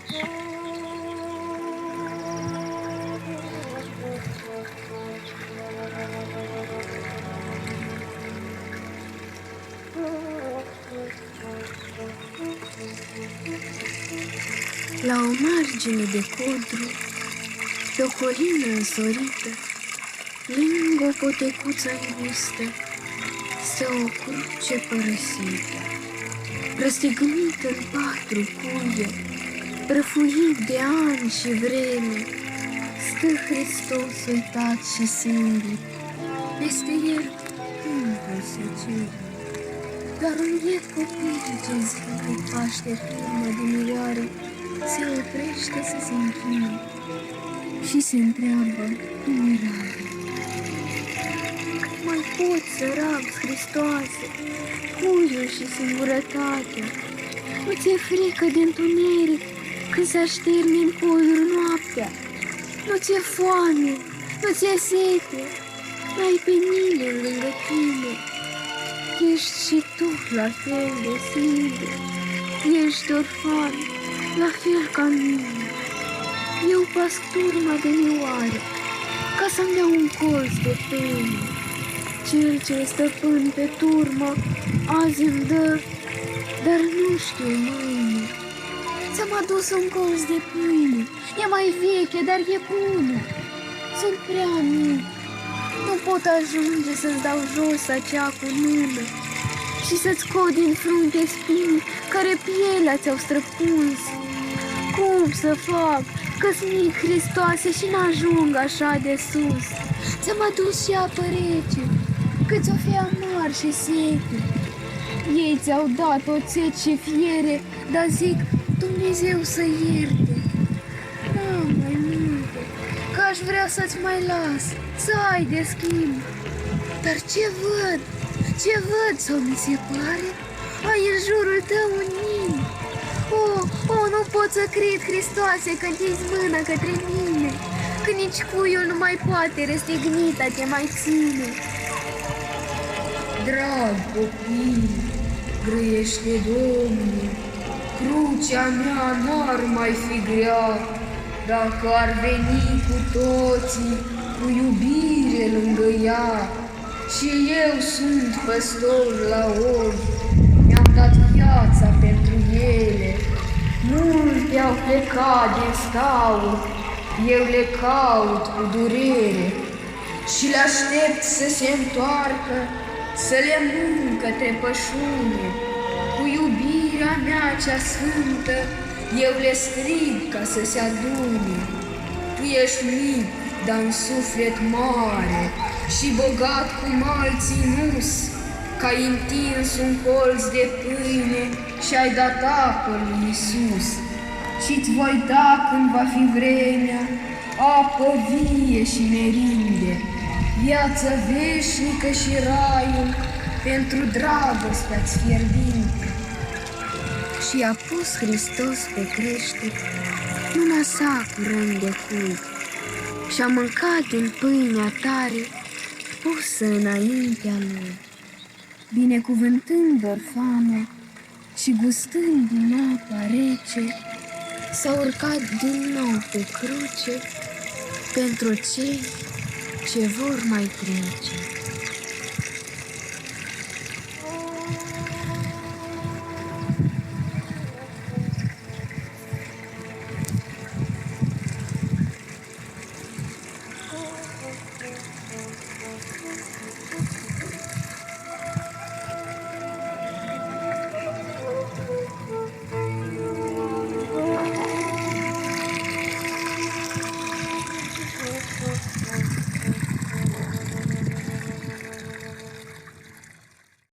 La o margine de codru, pe o colină însorită, lângă o potecuță îngustă, stă o cruce părăsită, răstignit în 4 cuie, prăfuit de ani și vreme, stă Hristos uitat și singur, peste el timpul se cere. Doar un biet copil ce zilnic paște turmă de milioare se oprește să se închine și se întreabă cu mirare: cât mai pot să rabzi, Hristoase, cuiul și singurătatea? Nu ți-e frică de întuneric când se așterni în coiuri noaptea? Nu ți-e foame, nu ți-e sete, n-ai pe nimeni lângă tine. Ești și tu la fel de singur, ești orfan, la fel ca mine. Eu pasc turma de mioare, ca să-mi dea un colț de pâine. Cel ce e stăpân pe turmă azi îmi dă, dar nu știu mâine. Ți-am adus un colț de pâine, e mai veche, dar e bună. Sunt prea mic, nu pot ajunge să-ți dau jos acea cunună și să-ți scot din frunte spini care pielea ți-au străpuns. Cum să fac, că-s mic, Hristoase, și n-ajung așa de sus? Ți-am adus și apă rece, că ți-o fi amar și sete. Ei ți-au dat oțet și fiere, dar zic, Dumnezeu să ierte. N-am mai multe, că aș vrea să-ți mai las, să ai de schimb. Dar ce văd sau mi se pare? Ai în jurul tău un nin. Nu pot să cred, Hristoase, că întinzi mâna către mine, că nici cuiul nu mai poate răstignita te mai ține. Drag copil, grăiește Domnul, crucea mea n-ar mai fi grea, dacă ar veni cu toții cu iubire lângă ea. Și eu sunt păstor la oi, mi-am dat viața pentru ele. Multe au plecat din staul, eu le caut cu durere și le aștept să se întoarcă, să le mânc către pășune. Cu iubirea mea cea sfântă, eu le strig ca să se adune. Tu ești mic, dar în suflet mare și bogat cum alții nu-s, că ai întins un colț de pâine și ai dat apă lui Iisus. Și-ți voi da, când va fi vremea, apă vie și merinde, viață veșnică și raiul pentru dragostea-ți fierbinte. Și a pus Hristos pe crește mâna sa cu rând de cui și-a mâncat din pâinea tare pusă înaintea lui. Binecuvântând orfanul și gustând din apa rece, s-a urcat din nou pe cruce pentru cei ce vor mai trece.